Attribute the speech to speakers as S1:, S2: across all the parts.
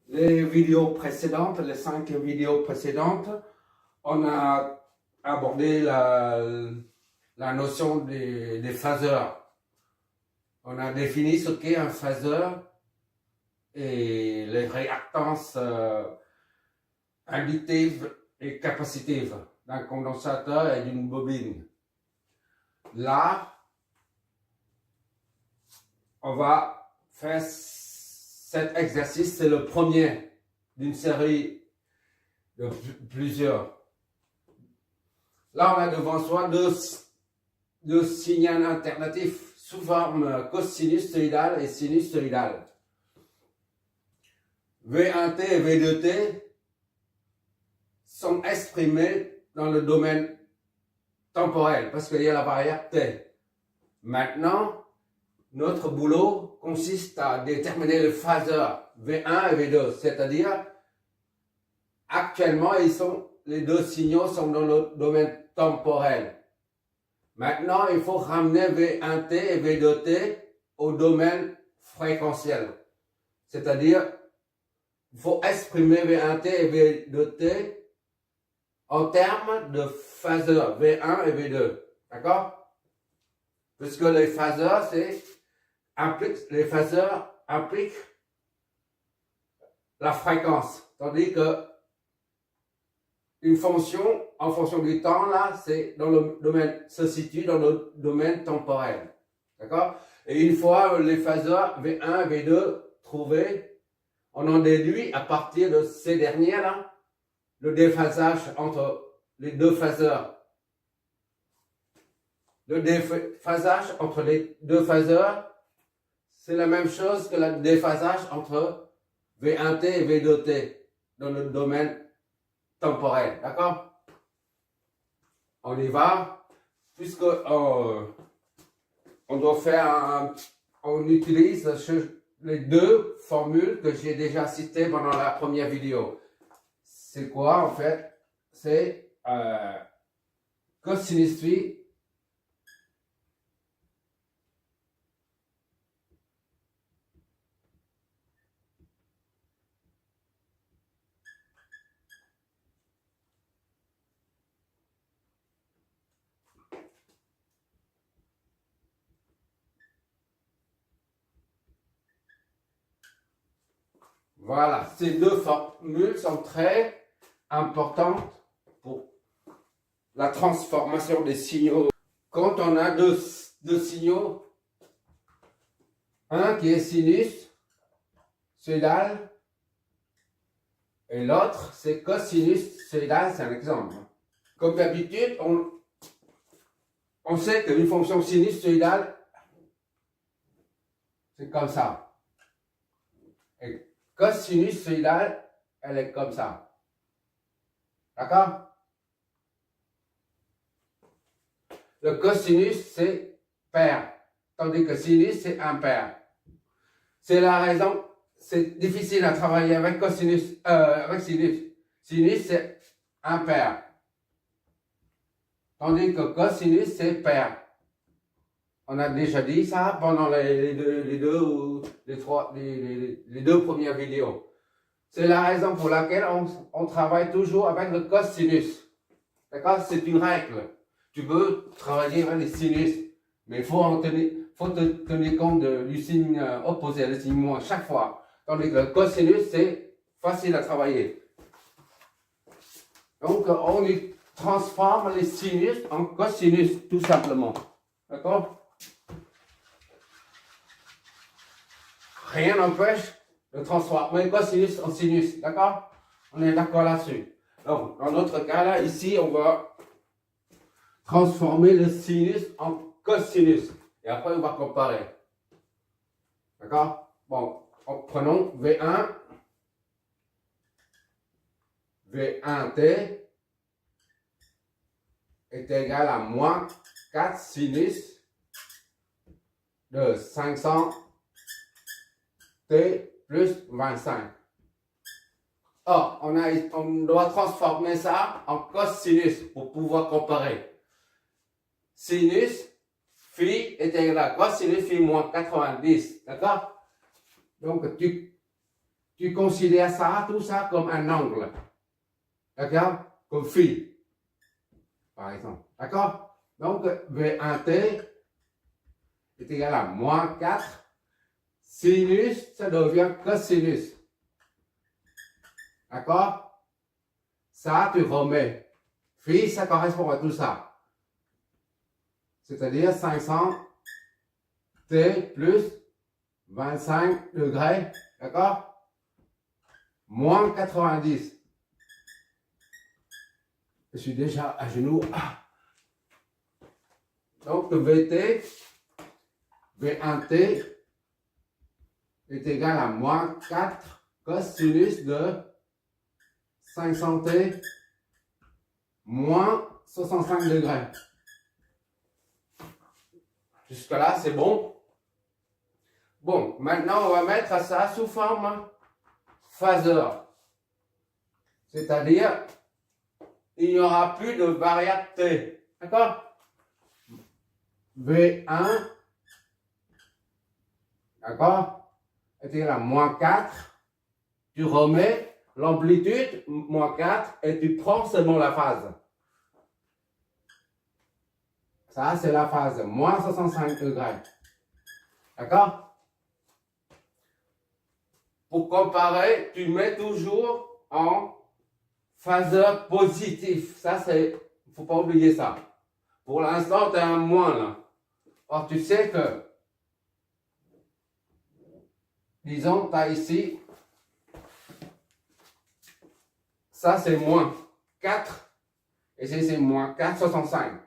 S1: Les vidéos précédentes, les 5 vidéos précédentes, on a abordé la notion des phaseurs. On a défini ce qu'est un phaseur et les réactances inductives et capacitives d'un condensateur et d'une bobine. Là, on va faire cet exercice, c'est le premier d'une série de plusieurs. Là, on a devant soi deux signaux alternatifs sous forme cosinusoïdale et sinusoïdale. V1t et V2t sont exprimés dans le domaine temporel parce qu'il y a la variable t. Maintenant, notre boulot consiste à déterminer le phaseur V1 et V2, c'est-à-dire actuellement les deux signaux sont dans le domaine temporel. Maintenant, il faut ramener V1t et V2t au domaine fréquentiel, c'est-à-dire il faut exprimer V1t et V2t en termes de phaseurs V1 et V2, d'accord? Puisque les phaseurs, les phaseurs impliquent la fréquence, tandis que une fonction, en fonction du temps, là, se situe dans le domaine temporel, d'accord? Et une fois les phaseurs V1 et V2 trouvés, on en déduit à partir de ces derniers là, le déphasage entre les deux phaseurs. Le déphasage entre les deux phaseurs, c'est la même chose que le déphasage entre V1t et V2t dans le domaine temporel, d'accord? On y va, puisque on doit faire on utilise les deux formules que j'ai déjà citées pendant la première vidéo. C'est quoi en fait? C'est cosinus phi Voilà, ces deux formules sont très importantes pour la transformation des signaux. Quand on a deux signaux, un qui est sinusoïdal et l'autre c'est cosinusoïdal, c'est un exemple. Comme d'habitude, on sait qu'une fonction sinusoïdale, c'est comme ça. Et cosinusoïdale, elle est comme ça. D'accord? Le cosinus, c'est pair, tandis que sinus, c'est impair. C'est la raison, c'est difficile à travailler avec cosinus, avec sinus. Sinus, c'est impair, tandis que cosinus, c'est pair. On a déjà dit ça pendant les deux premières vidéos. C'est la raison pour laquelle on travaille toujours avec le cosinus. D'accord? C'est une règle. Tu peux travailler avec les sinus, mais il faut tenir compte du signe opposé, le signe moins, chaque fois. Tandis que le cosinus, c'est facile à travailler. Donc, on transforme les sinus en cosinus, tout simplement. D'accord? Rien n'empêche de transformer cosinus en sinus. D'accord? On est d'accord là-dessus. Donc, dans notre cas, là, ici, on va transformer le sinus en cosinus. Et après, on va comparer. D'accord? Bon, prenons V1. V1t est égal à moins 4 sinus de 500 t plus 25. Or, on doit transformer ça en cosinus pour pouvoir comparer. Sinus phi est égal à cosinus phi moins 90. D'accord? Donc, tu considères ça, tout ça comme un angle. D'accord? Comme phi, par exemple. D'accord? Donc, V1t est égal à moins 4. Sinus, ça devient cosinus. D'accord? Ça, tu remets. Phi, ça correspond à tout ça. C'est-à-dire 500 T plus 25 degrés. D'accord? Moins 90. Je suis déjà à genoux. Donc, VT, V1T est égal à moins 4 cosinus de 500T moins 65 degrés. Jusque-là, c'est bon. Bon, maintenant, on va mettre ça sous forme phaseur. C'est-à-dire, il n'y aura plus de variable T. D'accord? V1, d'accord, est égal à moins 4. Tu remets l'amplitude, moins 4, et tu prends seulement la phase. Ça, c'est la phase, moins 65 degrés. D'accord? Pour comparer, tu mets toujours en phaseur positif. Ça, c'est, il ne faut pas oublier ça. Pour l'instant, tu as un moins là. Or, tu sais que, disons, tu as ici, ça c'est moins 4, et c'est moins 4,65.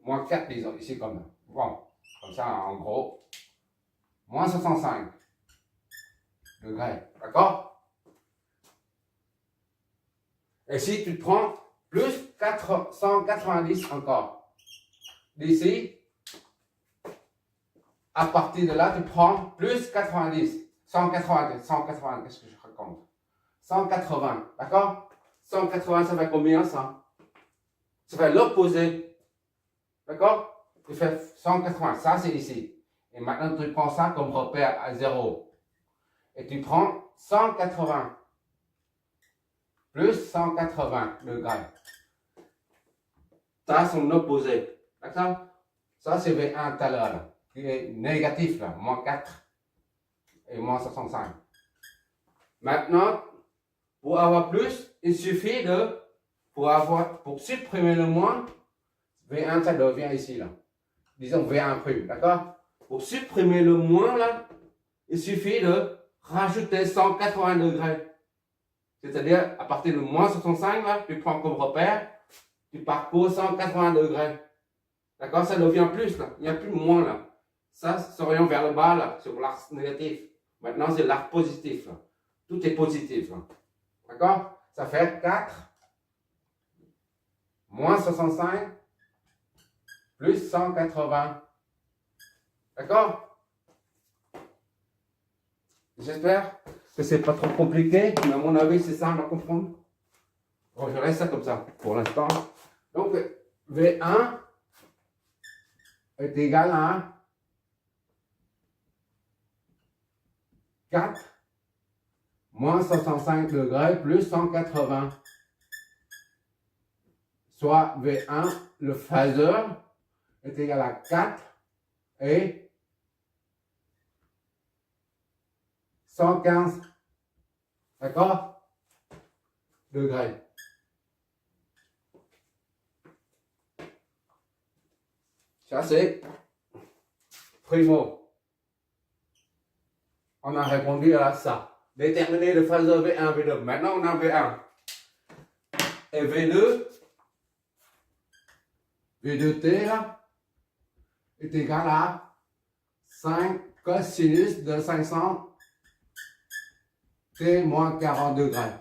S1: Moins 4, disons, ici comme, bon, comme ça en gros, moins 65 degrés, d'accord? Et si tu prends plus 490 encore, d'ici, à partir de là, tu prends plus 90, 180, qu'est-ce que je raconte? 180, d'accord? 180, ça fait combien ça? Ça fait l'opposé, d'accord? Tu fais 180, ça c'est ici. Et maintenant, tu prends ça comme repère à 0. Et tu prends 180 plus 180 degrés. Ça, son opposé. D'accord? Ça, c'est V1 tout à l'heure, qui est négatif, là, moins 4 et moins 65. Maintenant, pour avoir plus, il suffit de, pour supprimer le moins, V1, ça devient ici, là. Disons V1', d'accord? Pour supprimer le moins, là, il suffit de rajouter 180 degrés. C'est-à-dire, à partir de moins 65, là, tu prends comme repère, tu parcours 180 degrés. D'accord? Ça devient plus, là. Il n'y a plus moins, là. Ça s'oriente vers le bas, là, sur l'arc négatif. Maintenant, c'est l'arc positif, là. Tout est positif, là. D'accord? Ça fait 4 moins 65 plus 180. D'accord? J'espère que c'est pas trop compliqué, mais à mon avis, c'est ça, on va comprendre. Bon, je laisse ça comme ça pour l'instant. Donc, V1 est égal à 4 moins 65 degrés plus 180. Soit V1, le phaseur, est égal à 4 et 115. D'accord? Degrés. Ça, c'est primo. On a répondu à ça. Déterminer le phaseur V1, V2. Maintenant, on a V1. Et V2, V2T, là, est égal à 5 cosinus de 500 T moins 40 degrés.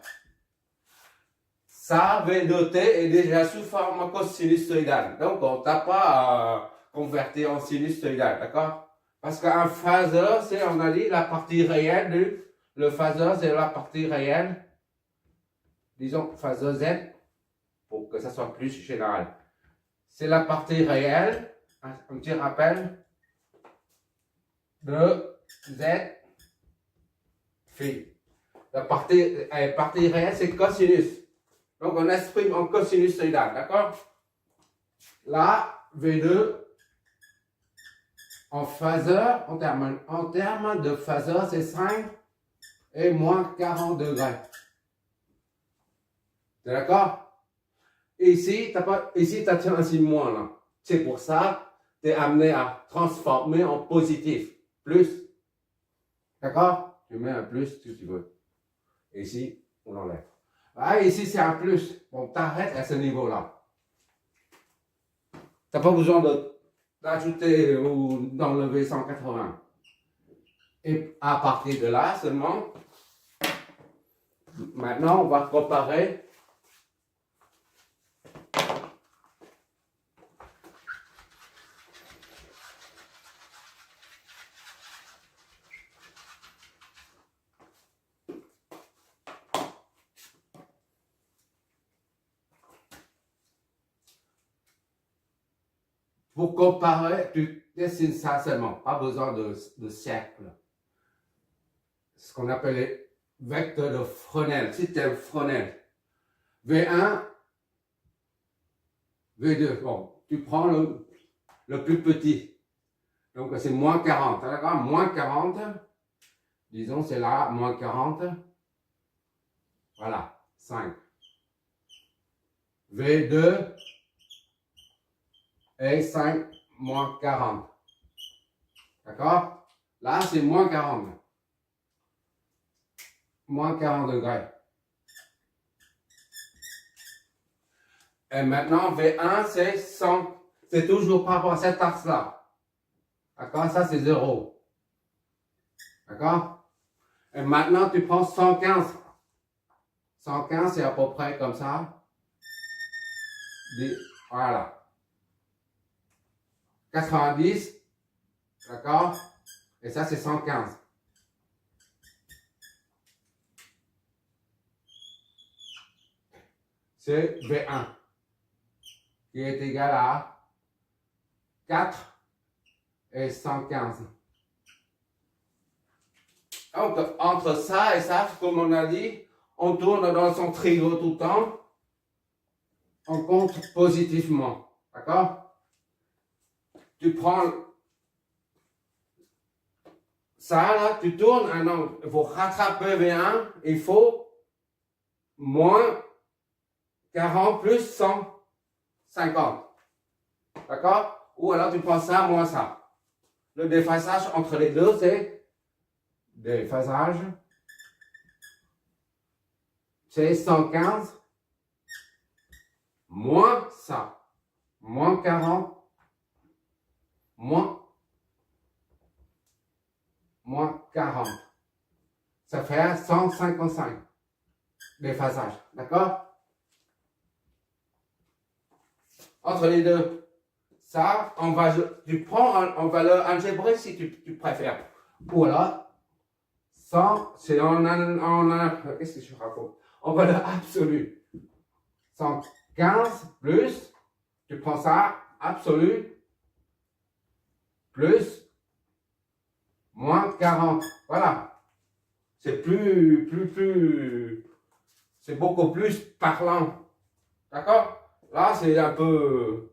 S1: Ça, V2T est déjà sous forme cosinusoïdale. Donc, on n'a pas à convertir en sinusoïdal, d'accord? Parce qu'un phaseur, c'est, on a dit, la partie réelle le phaseur, c'est la partie réelle, disons, phaseur Z, pour que ça soit plus général. C'est la partie réelle, un petit rappel, de Z La partie réelle, c'est cosinus. Donc, on exprime en cosinussoïdal, d'accord? Là, V2, en phaseur, en termes de phaseur, c'est 5 et moins 40 degrés. T'es d'accord? Ici, tu as un signe moins là. C'est pour ça que tu es amené à transformer en positif. Plus. D'accord? Tu mets un plus si tu veux. Ici, on l'enlève. Ah, ici, c'est un plus. Bon, t'arrêtes à ce niveau-là. Tu n'as pas besoin d'ajouter ou d'enlever 180. Et à partir de là seulement, maintenant, on va comparer. Pour comparer, tu dessines ça seulement, pas besoin de cercle. Ce qu'on appelle les vecteurs de Fresnel, système Fresnel. V1, V2. Bon, tu prends le plus petit. Donc c'est moins 40. D'accord? Moins 40. Disons c'est là, moins 40. Voilà, 5. V2 et 5 moins 40. D'accord? Là, c'est moins 40. Moins 40 degrés. Et maintenant, V1, c'est 100. C'est toujours par rapport à cet axe-là. D'accord? Ça, c'est 0. D'accord? Et maintenant, tu prends 115. 115, c'est à peu près comme ça. Voilà. 90, d'accord? Et ça, c'est 115. C'est V1, qui est égal à 4 et 115. Donc, entre ça et ça, comme on a dit, on tourne dans son trigo tout le temps. On compte positivement, d'accord? Tu prends ça, là, tu tournes un angle. Il faut rattraper V1, il faut moins 40 plus 150. D'accord? Ou alors tu prends ça, moins ça. Le déphasage entre les deux, c'est déphasage. C'est 115 moins ça. Moins 40 moins 40. Ça fait 155 déphasage. D'accord? Entre les deux. Ça, tu prends en valeur algébrique si tu préfères. Ou alors, 100, c'est qu'est-ce que je raconte? En valeur absolue. 115 plus, tu prends ça, absolu, plus, moins 40. Voilà. C'est c'est beaucoup plus parlant. D'accord? Là, c'est un peu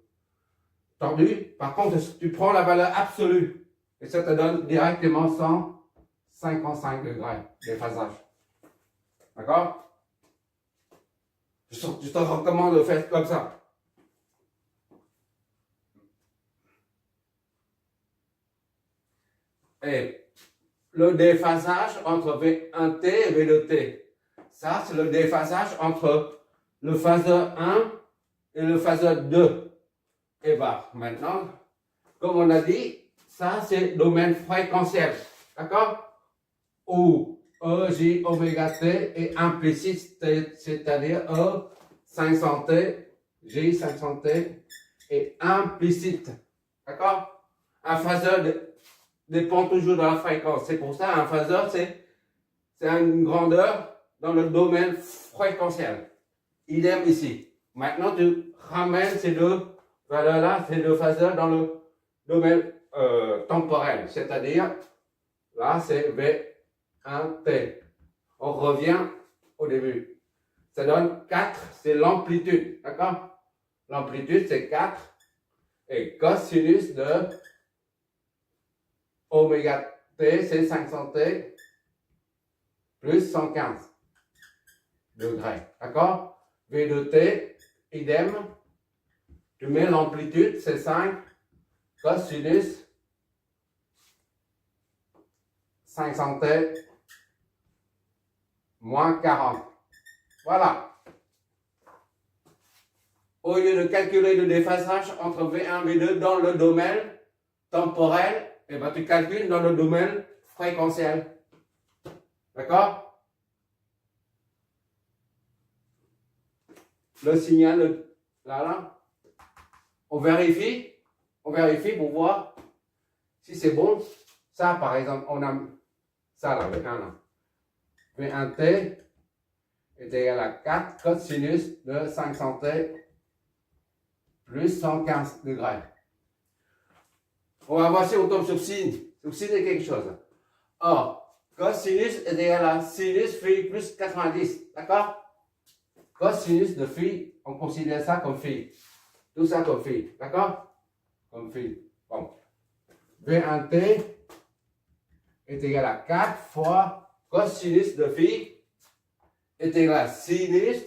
S1: tordu. Par contre, tu prends la valeur absolue et ça te donne directement 155 degrés déphasage. D'accord? Je te recommande de faire comme ça. Et le déphasage entre V1T et V2T. Ça, c'est le déphasage entre le phaseur 1 et le phaseur 2. Et bah, maintenant, comme on a dit, ça, c'est le domaine fréquentiel. D'accord? Où E, J, oméga T est implicite, c'est-à-dire E, 500T, J, 500T est implicite. D'accord? Un phaseur dépend toujours de la fréquence. C'est pour ça, un phaseur, c'est une grandeur dans le domaine fréquentiel. Idem ici. Maintenant, tu ramènes ces deux valeurs-là, ces deux phaseurs dans le domaine temporel. C'est-à-dire, là, c'est V1T. On revient au début. Ça donne 4, c'est l'amplitude, d'accord? L'amplitude, c'est 4. Et cosinus de oméga t, c'est 500 t plus 115 degrés, d'accord? V de t, idem. Tu mets l'amplitude, c'est 5. Cosinus 500 t moins 40. Voilà. Au lieu de calculer le déphasage entre V1 et V2 dans le domaine temporel, eh ben, tu calcules dans le domaine fréquentiel. D'accord? Le signal, là, on vérifie pour voir si c'est bon. Ça, par exemple, on a ça là, V1 là. V1t est égal à 4 cosinus de 500 t plus 115 degrés. On va voir si on tombe sur sin. Sur sin est quelque chose. Or, cosinus est égal à sinus phi plus 90. D'accord? Cosinus de phi, on considère ça comme phi. Tout ça comme phi. D'accord? Comme phi. Bon. V1t est égal à 4 fois cosinus de phi est égal à sinus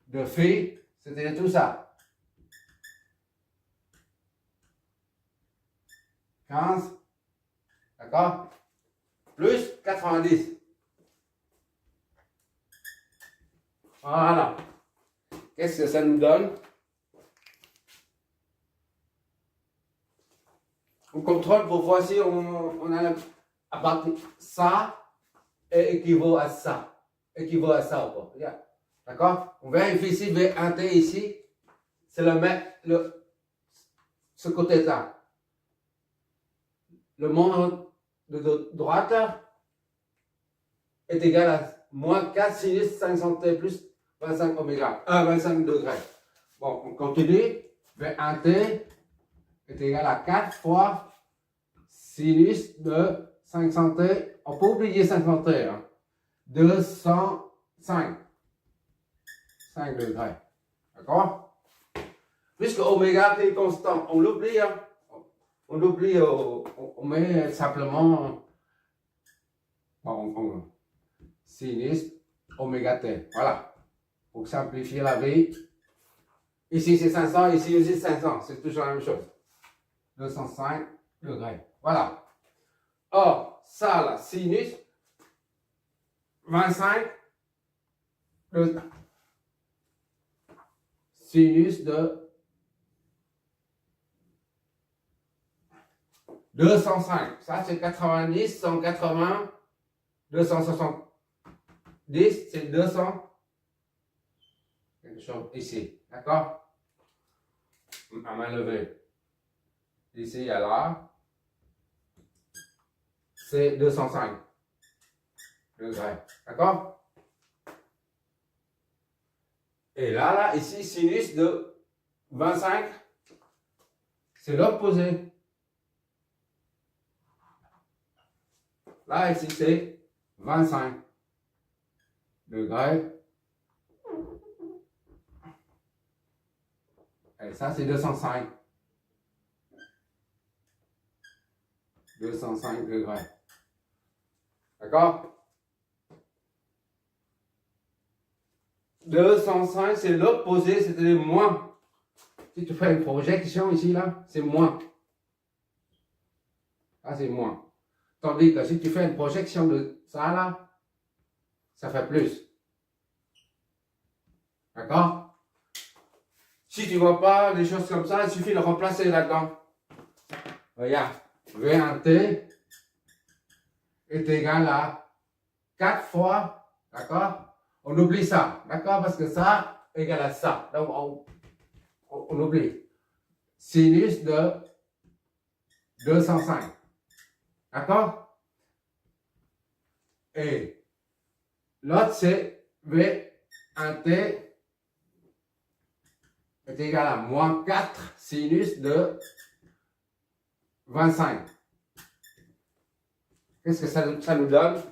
S1: de phi, c'est-à-dire tout ça. 15, d'accord? Plus 90. Voilà. Qu'est-ce que ça nous donne? On contrôle pour voir si on a à partir ça est équivaut à ça. Équivaut à ça ou pas. D'accord? On vérifie ici, V1t ici, c'est ce côté-là. Le monde de droite est égal à moins 4 sinus 500 t plus 25 oméga, 25 degrés. Bon, on continue. V1t est égal à 4 fois sinus de 500 t. On peut oublier 500 t. Hein. 205. 5 degrés. D'accord? Puisque oméga est constant, on l'oublie. Hein? On l'oublie, on met simplement sinus oméga t. Voilà. Pour simplifier la vie. Ici c'est 500, ici aussi 500. C'est toujours la même chose. 205 degrés. Voilà. Or, ça là, sinus 25 de sinus de 205. Ça, c'est 90, 180, 270, c'est 200. Quelque chose ici. D'accord? À main levée. Ici à là. C'est 205 degrés. D'accord? Et là, ici, sinus de 25, c'est l'opposé. Là, ici, c'est 25 degrés. Et ça, c'est 205. 205 degrés. D'accord? 205, c'est l'opposé, c'est-à-dire moins. Si tu fais une projection ici, là, c'est moins. Là, c'est moins. Tandis que si tu fais une projection de ça, là, ça fait plus. D'accord? Si tu ne vois pas des choses comme ça, il suffit de remplacer là-dedans. Regarde, V1t est égal à 4 fois, d'accord? On oublie ça, d'accord? Parce que ça est égal à ça. Donc, on oublie. Sinus de 205. D'accord? Et l'autre, c'est V1t est égal à moins 4 sinus de 25. Qu'est-ce que ça nous donne?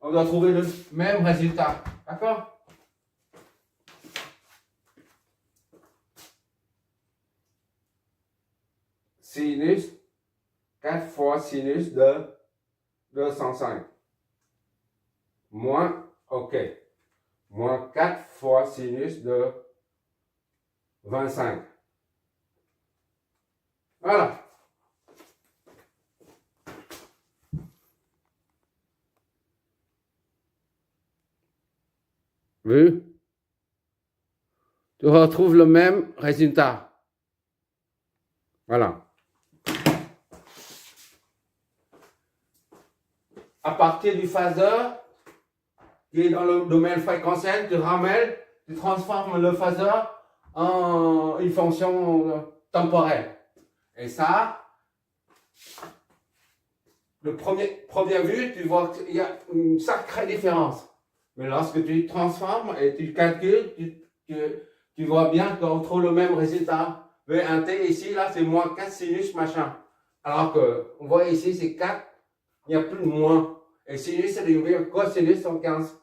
S1: on doit trouver le même résultat. D'accord? Sinus 4 fois sinus de 205. Moins, ok. Moins 4 fois sinus de 25. Voilà. Vu? Tu retrouves le même résultat. Voilà. À partir du phaseur, qui est dans le domaine fréquentiel, tu ramènes, tu transformes le phaseur en une fonction temporelle. Et ça, le première vue, tu vois qu'il y a une sacrée différence. Mais lorsque tu transformes et tu calcules, tu vois bien qu'on trouve le même résultat. V1T ici, là, c'est moins 4 sinus machin. Alors que, on voit ici, c'est 4, il n'y a plus de moins. Et sinus, c'est le cosinus 115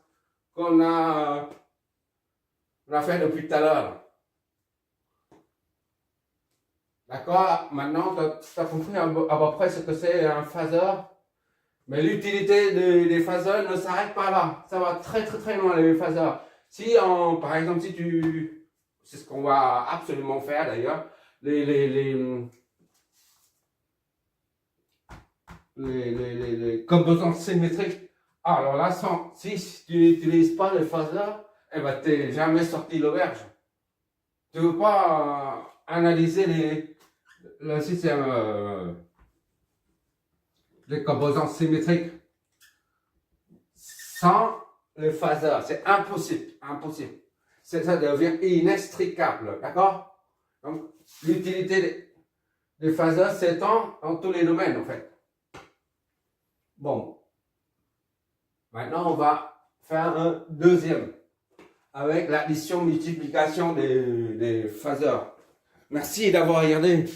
S1: qu'on a fait depuis tout à l'heure. D'accord? Maintenant, tu as compris à peu près ce que c'est un phaseur. Mais l'utilité des phaseurs ne s'arrête pas là. Ça va très très très loin, les phaseurs. Si, par exemple, si tu... C'est ce qu'on va absolument faire d'ailleurs. Les composantes symétriques. Alors là, si tu n'utilises pas les phaseurs, eh ben, tu n'es jamais sorti de l'auberge. Tu ne veux pas analyser le système, les composantes symétriques sans les phaseurs. C'est impossible, impossible. Ça devient inextricable, d'accord? Donc, l'utilité des phaseurs s'étend dans tous les domaines, en fait. Bon. Maintenant, on va faire un deuxième avec l'addition-multiplication des phaseurs. Merci d'avoir regardé.